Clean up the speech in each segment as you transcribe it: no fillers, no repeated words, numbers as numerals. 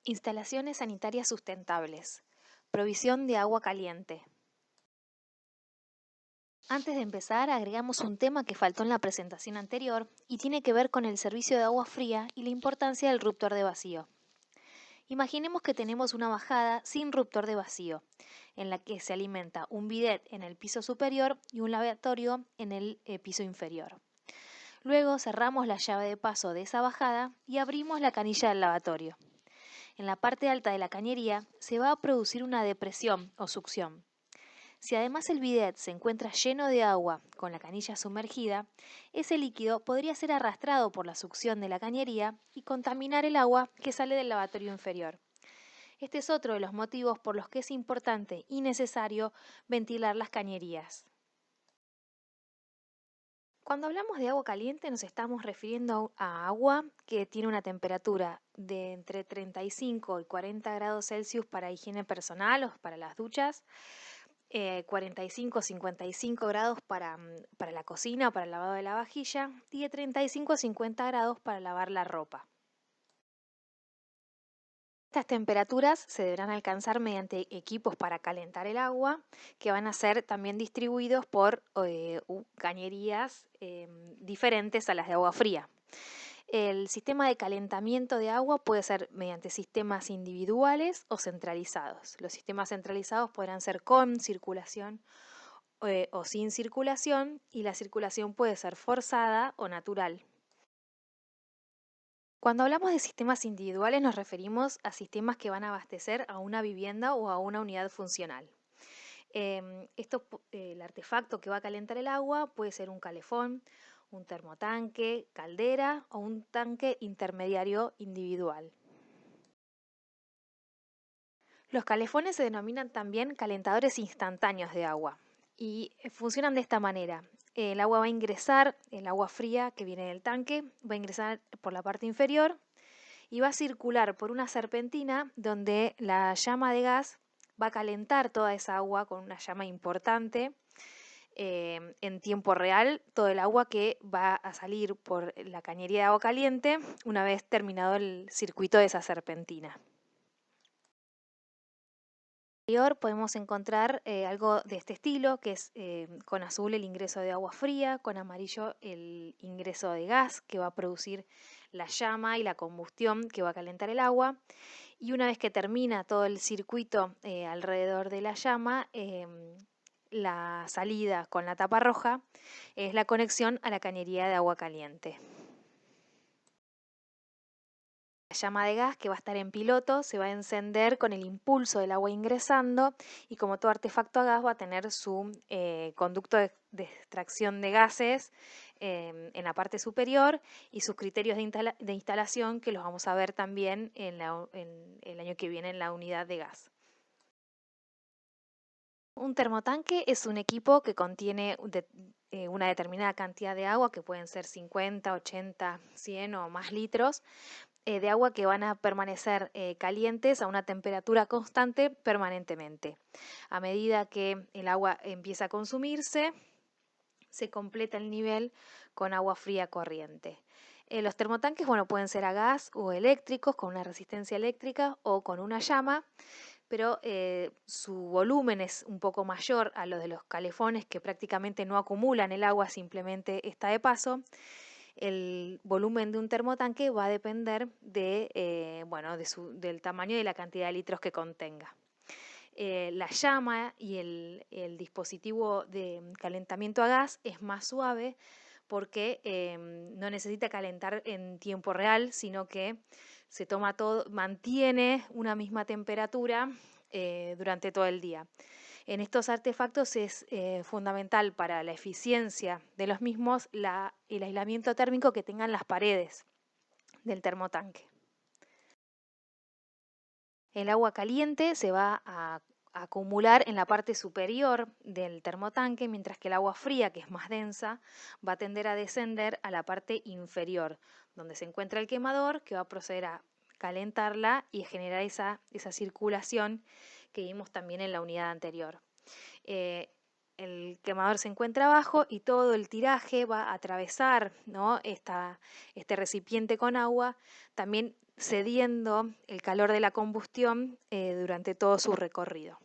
Instalaciones sanitarias sustentables. Provisión de agua caliente. Antes de empezar, agregamos un tema que faltó en la presentación anterior y tiene que ver con el servicio de agua fría y la importancia del ruptor de vacío. Imaginemos que tenemos una bajada sin ruptor de vacío, en la que se alimenta un bidet en el piso superior y un lavatorio en el piso inferior. Luego cerramos la llave de paso de esa bajada y abrimos la canilla del lavatorio. En la parte alta de la cañería se va a producir una depresión o succión. Si además el bidet se encuentra lleno de agua con la canilla sumergida, ese líquido podría ser arrastrado por la succión de la cañería y contaminar el agua que sale del lavatorio inferior. Este es otro de los motivos por los que es importante y necesario ventilar las cañerías. Cuando hablamos de agua caliente nos estamos refiriendo a agua que tiene una temperatura de entre 35 y 40 grados Celsius para higiene personal o para las duchas, 45-55 grados para la cocina, para el lavado de la vajilla y de 35 a 50 grados para lavar la ropa. Estas temperaturas se deberán alcanzar mediante equipos para calentar el agua que van a ser también distribuidos por cañerías diferentes a las de agua fría. El sistema de calentamiento de agua puede ser mediante sistemas individuales o centralizados. Los sistemas centralizados podrán ser con circulación o sin circulación, y la circulación puede ser forzada o natural. Cuando hablamos de sistemas individuales nos referimos a sistemas que van a abastecer a una vivienda o a una unidad funcional. El artefacto que va a calentar el agua puede ser un calefón, un termotanque, caldera o un tanque intermediario individual. Los calefones se denominan también calentadores instantáneos de agua y funcionan de esta manera. El agua va a ingresar, el agua fría que viene del tanque, va a ingresar por la parte inferior y va a circular por una serpentina donde la llama de gas va a calentar toda esa agua con una llama importante. En tiempo real, todo el agua que va a salir por la cañería de agua caliente una vez terminado el circuito de esa serpentina. Podemos encontrar algo de este estilo, que es con azul el ingreso de agua fría, con amarillo el ingreso de gas que va a producir la llama y la combustión que va a calentar el agua. Y una vez que termina todo el circuito alrededor de la llama, la salida con la tapa roja es la conexión a la cañería de agua caliente. La llama de gas, que va a estar en piloto, se va a encender con el impulso del agua ingresando, y como todo artefacto a gas va a tener su conducto de extracción de gases en la parte superior y sus criterios de instalación, que los vamos a ver también en el año que viene en la unidad de gas. Un termotanque es un equipo que contiene una determinada cantidad de agua, que pueden ser 50, 80, 100 o más litros, de agua que van a permanecer calientes a una temperatura constante permanentemente. A medida que el agua empieza a consumirse, se completa el nivel con agua fría corriente. Los termotanques, pueden ser a gas o eléctricos, con una resistencia eléctrica o con una llama, pero su volumen es un poco mayor a lo de los calefones, que prácticamente no acumulan el agua, simplemente está de paso. El volumen de un termotanque va a depender del tamaño y de la cantidad de litros que contenga. La llama y el dispositivo de calentamiento a gas es más suave porque no necesita calentar en tiempo real, sino que se toma todo, mantiene una misma temperatura durante todo el día. En estos artefactos es fundamental para la eficiencia de los mismos el aislamiento térmico que tengan las paredes del termotanque. El agua caliente se va a acumular en la parte superior del termotanque, mientras que el agua fría, que es más densa, va a tender a descender a la parte inferior, donde se encuentra el quemador, que va a proceder a calentarla y generar esa circulación que vimos también en la unidad anterior. el quemador se encuentra abajo y todo el tiraje va a atravesar, ¿no? Este recipiente con agua, también cediendo el calor de la combustión durante todo su recorrido.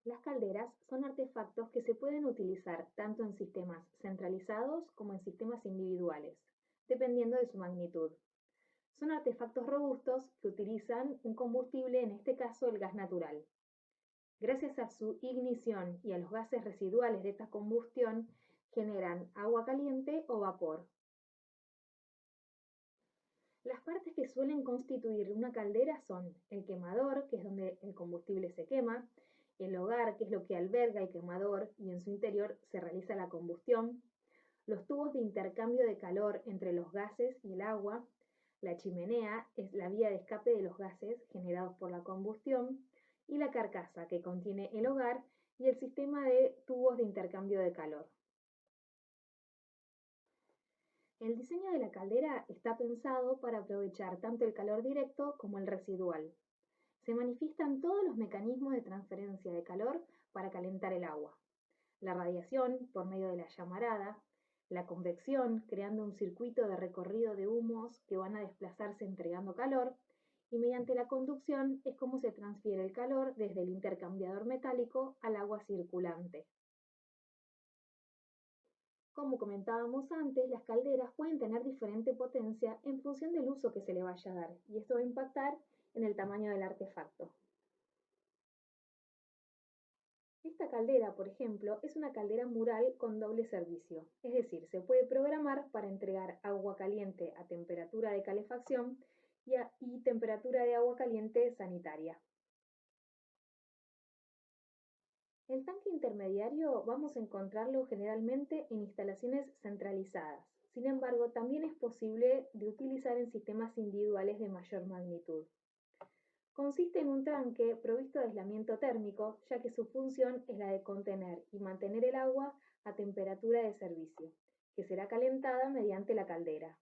Las calderas son artefactos que se pueden utilizar tanto en sistemas centralizados como en sistemas individuales, dependiendo de su magnitud. Son artefactos robustos que utilizan un combustible, en este caso el gas natural. Gracias a su ignición y a los gases residuales de esta combustión, generan agua caliente o vapor. Las partes que suelen constituir una caldera son el quemador, que es donde el combustible se quema, el hogar, que es lo que alberga el quemador y en su interior se realiza la combustión, los tubos de intercambio de calor entre los gases y el agua, la chimenea es la vía de escape de los gases generados por la combustión y la carcasa, que contiene el hogar y el sistema de tubos de intercambio de calor. El diseño de la caldera está pensado para aprovechar tanto el calor directo como el residual. Se manifiestan todos los mecanismos de transferencia de calor para calentar el agua. La radiación, por medio de la llamarada, la convección, creando un circuito de recorrido de humos que van a desplazarse entregando calor, y mediante la conducción es como se transfiere el calor desde el intercambiador metálico al agua circulante. Como comentábamos antes, las calderas pueden tener diferente potencia en función del uso que se le vaya a dar, y esto va a impactar en el tamaño del artefacto. Esta caldera, por ejemplo, es una caldera mural con doble servicio, es decir, se puede programar para entregar agua caliente a temperatura de calefacción y temperatura de agua caliente sanitaria. El tanque intermediario vamos a encontrarlo generalmente en instalaciones centralizadas. Sin embargo, también es posible de utilizar en sistemas individuales de mayor magnitud. Consiste en un tanque provisto de aislamiento térmico, ya que su función es la de contener y mantener el agua a temperatura de servicio, que será calentada mediante la caldera.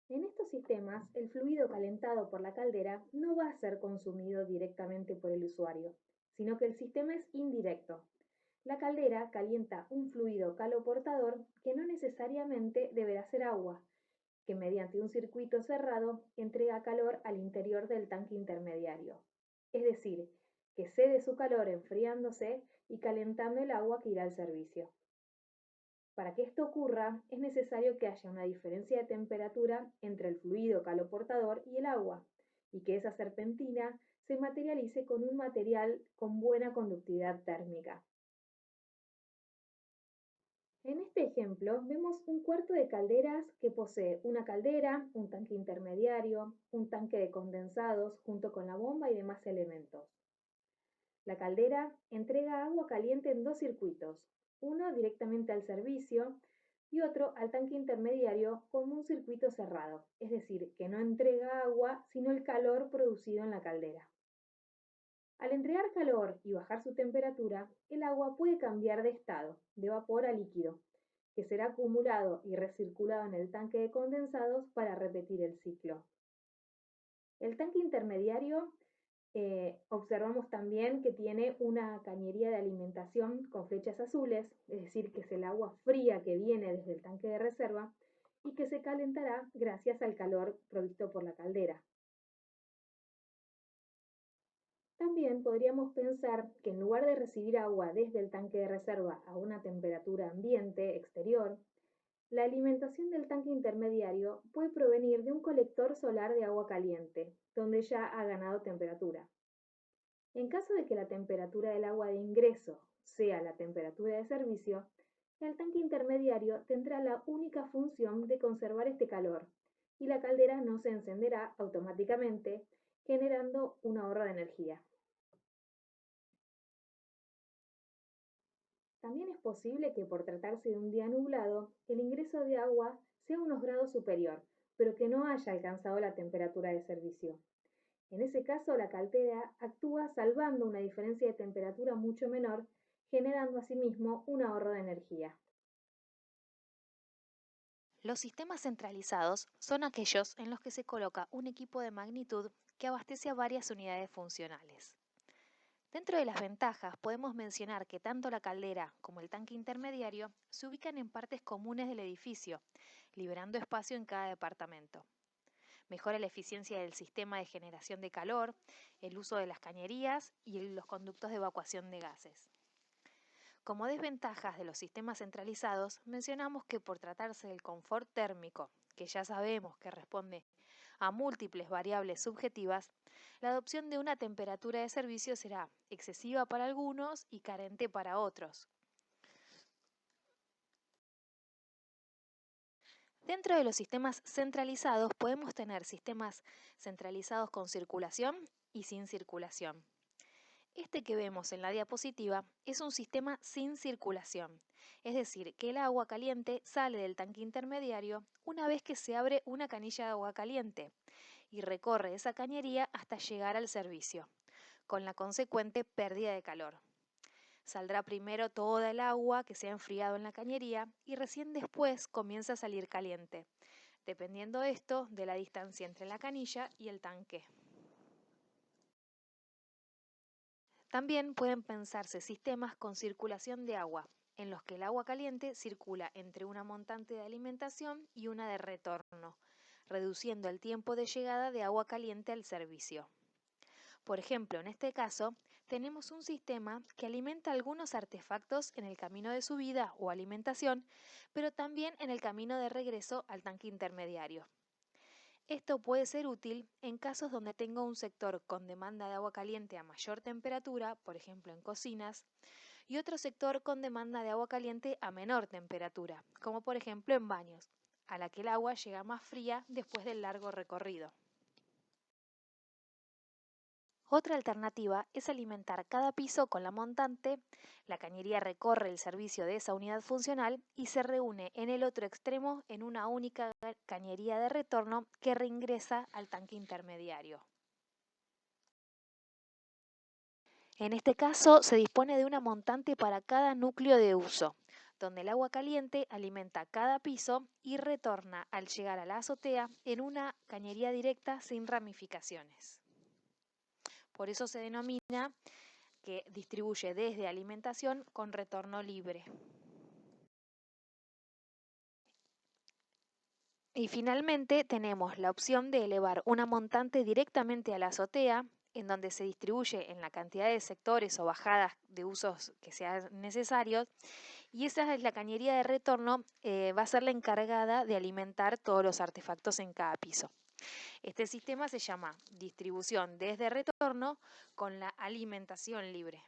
En estos sistemas, el fluido calentado por la caldera no va a ser consumido directamente por el usuario, sino que el sistema es indirecto. La caldera calienta un fluido caloportador que no necesariamente deberá ser agua, que mediante un circuito cerrado entrega calor al interior del tanque intermediario. Es decir, que cede su calor enfriándose y calentando el agua que irá al servicio. Para que esto ocurra, es necesario que haya una diferencia de temperatura entre el fluido caloportador y el agua, y que esa serpentina se materialice con un material con buena conductividad térmica. En este ejemplo vemos un cuarto de calderas que posee una caldera, un tanque intermediario, un tanque de condensados junto con la bomba y demás elementos. La caldera entrega agua caliente en dos circuitos, uno directamente al servicio y otro al tanque intermediario con un circuito cerrado, es decir, que no entrega agua sino el calor producido en la caldera. Al entregar calor y bajar su temperatura, el agua puede cambiar de estado, de vapor a líquido, que será acumulado y recirculado en el tanque de condensados para repetir el ciclo. El tanque intermediario observamos también que tiene una cañería de alimentación con flechas azules, es decir, que es el agua fría que viene desde el tanque de reserva y que se calentará gracias al calor provisto por la caldera. También podríamos pensar que en lugar de recibir agua desde el tanque de reserva a una temperatura ambiente exterior, la alimentación del tanque intermediario puede provenir de un colector solar de agua caliente, donde ya ha ganado temperatura. En caso de que la temperatura del agua de ingreso sea la temperatura de servicio, el tanque intermediario tendrá la única función de conservar este calor y la caldera no se encenderá automáticamente, generando un ahorro de energía. También es posible que por tratarse de un día nublado, el ingreso de agua sea unos grados superior, pero que no haya alcanzado la temperatura de servicio. En ese caso, la caldera actúa salvando una diferencia de temperatura mucho menor, generando asimismo un ahorro de energía. Los sistemas centralizados son aquellos en los que se coloca un equipo de magnitud que abastece a varias unidades funcionales. Dentro de las ventajas podemos mencionar que tanto la caldera como el tanque intermediario se ubican en partes comunes del edificio, liberando espacio en cada departamento. Mejora la eficiencia del sistema de generación de calor, el uso de las cañerías y los conductos de evacuación de gases. Como desventajas de los sistemas centralizados, mencionamos que por tratarse del confort térmico, que ya sabemos que responde a múltiples variables subjetivas, la adopción de una temperatura de servicio será excesiva para algunos y carente para otros. Dentro de los sistemas centralizados podemos tener sistemas centralizados con circulación y sin circulación. Este que vemos en la diapositiva es un sistema sin circulación, es decir, que el agua caliente sale del tanque intermediario una vez que se abre una canilla de agua caliente y recorre esa cañería hasta llegar al servicio, con la consecuente pérdida de calor. Saldrá primero toda el agua que se ha enfriado en la cañería y recién después comienza a salir caliente, dependiendo esto de la distancia entre la canilla y el tanque. También pueden pensarse sistemas con circulación de agua, en los que el agua caliente circula entre una montante de alimentación y una de retorno, reduciendo el tiempo de llegada de agua caliente al servicio. Por ejemplo, en este caso, tenemos un sistema que alimenta algunos artefactos en el camino de subida o alimentación, pero también en el camino de regreso al tanque intermediario. Esto puede ser útil en casos donde tengo un sector con demanda de agua caliente a mayor temperatura, por ejemplo en cocinas, y otro sector con demanda de agua caliente a menor temperatura, como por ejemplo en baños, a la que el agua llega más fría después del largo recorrido. Otra alternativa es alimentar cada piso con la montante, la cañería recorre el servicio de esa unidad funcional y se reúne en el otro extremo en una única cañería de retorno que reingresa al tanque intermediario. En este caso se dispone de una montante para cada núcleo de uso, donde el agua caliente alimenta cada piso y retorna al llegar a la azotea en una cañería directa sin ramificaciones. Por eso se denomina que distribuye desde alimentación con retorno libre. Y finalmente tenemos la opción de elevar una montante directamente a la azotea, en donde se distribuye en la cantidad de sectores o bajadas de usos que sean necesarios, y esa es la cañería de retorno, va a ser la encargada de alimentar todos los artefactos en cada piso. Este sistema se llama distribución desde retorno con la alimentación libre.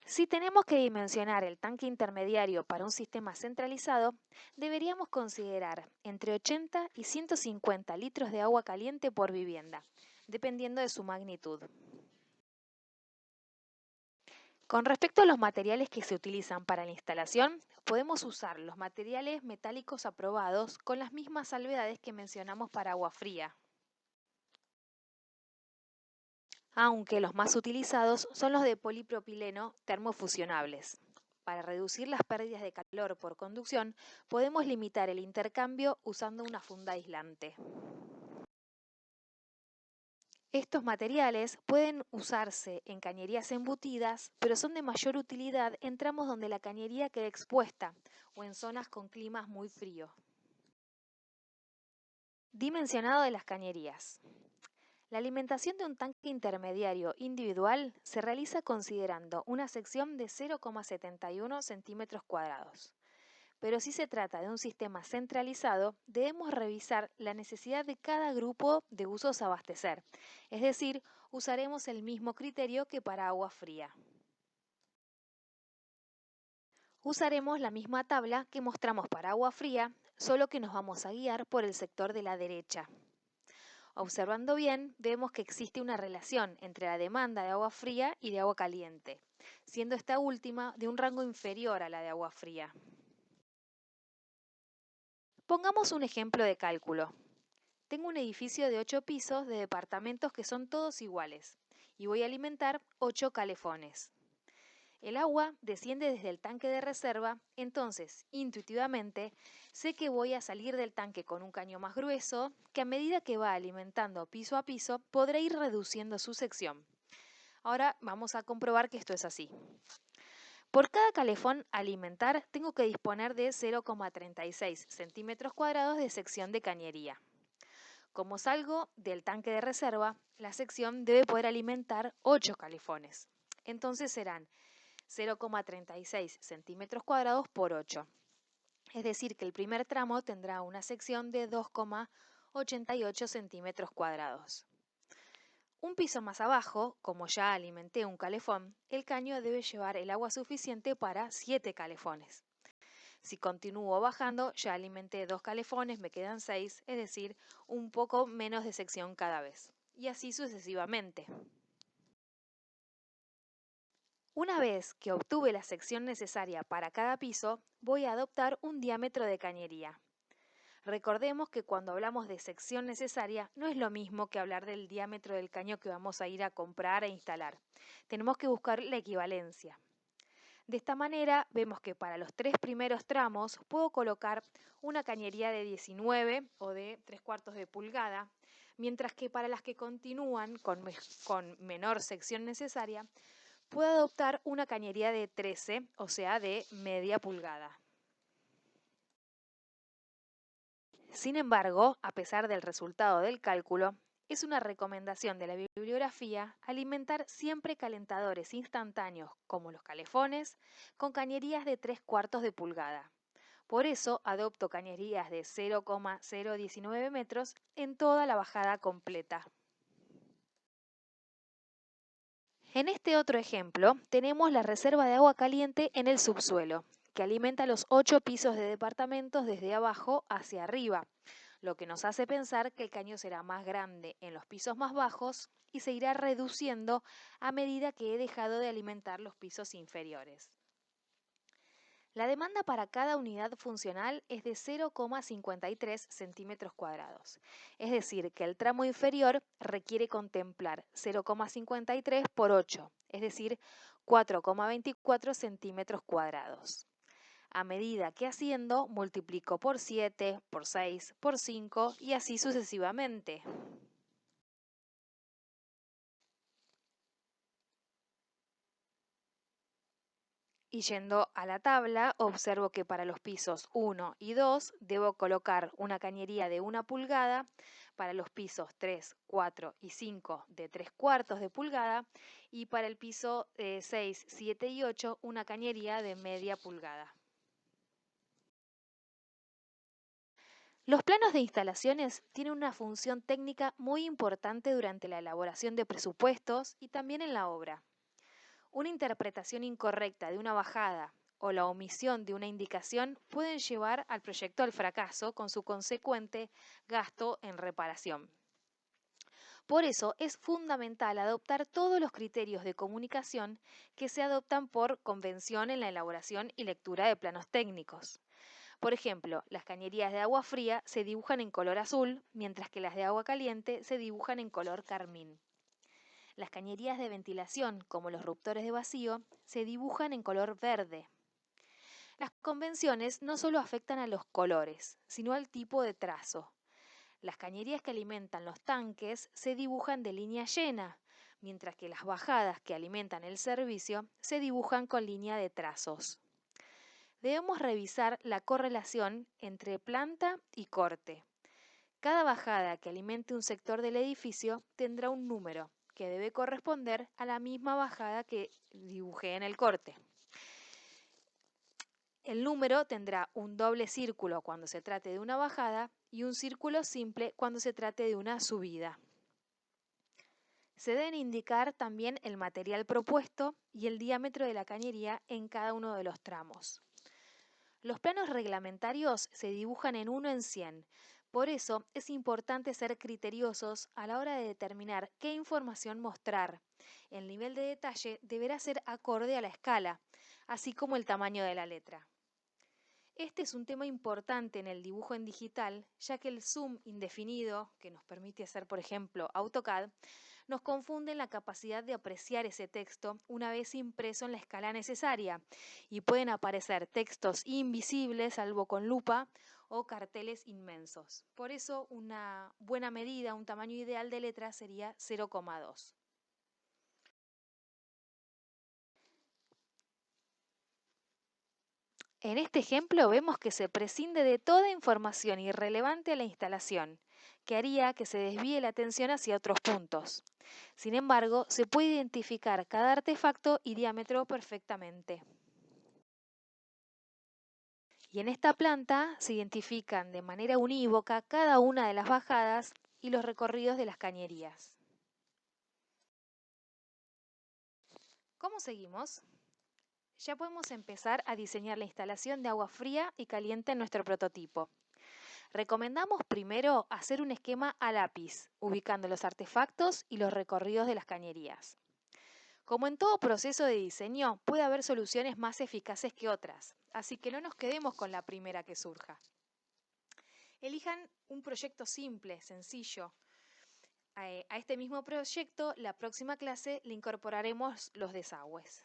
Si tenemos que dimensionar el tanque intermediario para un sistema centralizado, deberíamos considerar entre 80 y 150 litros de agua caliente por vivienda, dependiendo de su magnitud. Con respecto a los materiales que se utilizan para la instalación, podemos usar los materiales metálicos aprobados con las mismas salvedades que mencionamos para agua fría, aunque los más utilizados son los de polipropileno termofusionables. Para reducir las pérdidas de calor por conducción, podemos limitar el intercambio usando una funda aislante. Estos materiales pueden usarse en cañerías embutidas, pero son de mayor utilidad en tramos donde la cañería queda expuesta o en zonas con climas muy fríos. Dimensionado de las cañerías. La alimentación de un tanque intermediario individual se realiza considerando una sección de 0,71 centímetros cuadrados. Pero si se trata de un sistema centralizado, debemos revisar la necesidad de cada grupo de usos a abastecer, es decir, usaremos el mismo criterio que para agua fría. Usaremos la misma tabla que mostramos para agua fría, solo que nos vamos a guiar por el sector de la derecha. Observando bien, vemos que existe una relación entre la demanda de agua fría y de agua caliente, siendo esta última de un rango inferior a la de agua fría. Pongamos un ejemplo de cálculo. Tengo un edificio de 8 pisos de departamentos que son todos iguales y voy a alimentar 8 calefones. El agua desciende desde el tanque de reserva, entonces, intuitivamente, sé que voy a salir del tanque con un caño más grueso, que a medida que va alimentando piso a piso, podré ir reduciendo su sección. Ahora vamos a comprobar que esto es así. Por cada calefón a alimentar, tengo que disponer de 0,36 centímetros cuadrados de sección de cañería. Como salgo del tanque de reserva, la sección debe poder alimentar 8 calefones. Entonces serán 0,36 centímetros cuadrados por 8. Es decir, que el primer tramo tendrá una sección de 2,88 centímetros cuadrados. Un piso más abajo, como ya alimenté un calefón, el caño debe llevar el agua suficiente para 7 calefones. Si continúo bajando, ya alimenté 2 calefones, me quedan 6, es decir, un poco menos de sección cada vez. Y así sucesivamente. Una vez que obtuve la sección necesaria para cada piso, voy a adoptar un diámetro de cañería. Recordemos que cuando hablamos de sección necesaria no es lo mismo que hablar del diámetro del caño que vamos a ir a comprar e instalar. Tenemos que buscar la equivalencia. De esta manera vemos que para los 3 primeros tramos puedo colocar una cañería de 19 o de 3/4 de pulgada, mientras que para las que continúan con menor sección necesaria, puedo adoptar una cañería de 13, o sea de media pulgada. Sin embargo, a pesar del resultado del cálculo, es una recomendación de la bibliografía alimentar siempre calentadores instantáneos, como los calefones, con cañerías de 3/4 de pulgada. Por eso adopto cañerías de 0,019 metros en toda la bajada completa. En este otro ejemplo, tenemos la reserva de agua caliente en el subsuelo, que alimenta los 8 pisos de departamentos desde abajo hacia arriba, lo que nos hace pensar que el caño será más grande en los pisos más bajos y se irá reduciendo a medida que he dejado de alimentar los pisos inferiores. La demanda para cada unidad funcional es de 0,53 centímetros cuadrados, es decir, que el tramo inferior requiere contemplar 0,53 por 8, es decir, 4,24 centímetros cuadrados. A medida que asciendo, multiplico por 7, por 6, por 5 y así sucesivamente. Y yendo a la tabla, observo que para los pisos 1 y 2 debo colocar una cañería de 1 pulgada, para los pisos 3, 4 y 5 de 3/4 de pulgada y para el piso 6, 7 y 8 una cañería de media pulgada. Los planos de instalaciones tienen una función técnica muy importante durante la elaboración de presupuestos y también en la obra. Una interpretación incorrecta de una bajada o la omisión de una indicación pueden llevar al proyecto al fracaso con su consecuente gasto en reparación. Por eso es fundamental adoptar todos los criterios de comunicación que se adoptan por convención en la elaboración y lectura de planos técnicos. Por ejemplo, las cañerías de agua fría se dibujan en color azul, mientras que las de agua caliente se dibujan en color carmín. Las cañerías de ventilación, como los ruptores de vacío, se dibujan en color verde. Las convenciones no solo afectan a los colores, sino al tipo de trazo. Las cañerías que alimentan los tanques se dibujan de línea llena, mientras que las bajadas que alimentan el servicio se dibujan con línea de trazos. Debemos revisar la correlación entre planta y corte. Cada bajada que alimente un sector del edificio tendrá un número, que debe corresponder a la misma bajada que dibujé en el corte. El número tendrá un doble círculo cuando se trate de una bajada y un círculo simple cuando se trate de una subida. Se deben indicar también el material propuesto y el diámetro de la cañería en cada uno de los tramos. Los planos reglamentarios se dibujan en 1 en 100. Por eso es importante ser criteriosos a la hora de determinar qué información mostrar. El nivel de detalle deberá ser acorde a la escala, así como el tamaño de la letra. Este es un tema importante en el dibujo en digital, ya que el zoom indefinido, que nos permite hacer, por ejemplo, AutoCAD, nos confunden la capacidad de apreciar ese texto una vez impreso en la escala necesaria y pueden aparecer textos invisibles salvo con lupa o carteles inmensos. Por eso una buena medida, un tamaño ideal de letra sería 0,2. En este ejemplo vemos que se prescinde de toda información irrelevante a la instalación, que haría que se desvíe la atención hacia otros puntos. Sin embargo, se puede identificar cada artefacto y diámetro perfectamente. Y en esta planta se identifican de manera unívoca cada una de las bajadas y los recorridos de las cañerías. ¿Cómo seguimos? Ya podemos empezar a diseñar la instalación de agua fría y caliente en nuestro prototipo. Recomendamos primero hacer un esquema a lápiz, ubicando los artefactos y los recorridos de las cañerías. Como en todo proceso de diseño, puede haber soluciones más eficaces que otras, así que no nos quedemos con la primera que surja. Elijan un proyecto simple, sencillo. A este mismo proyecto, la próxima clase le incorporaremos los desagües.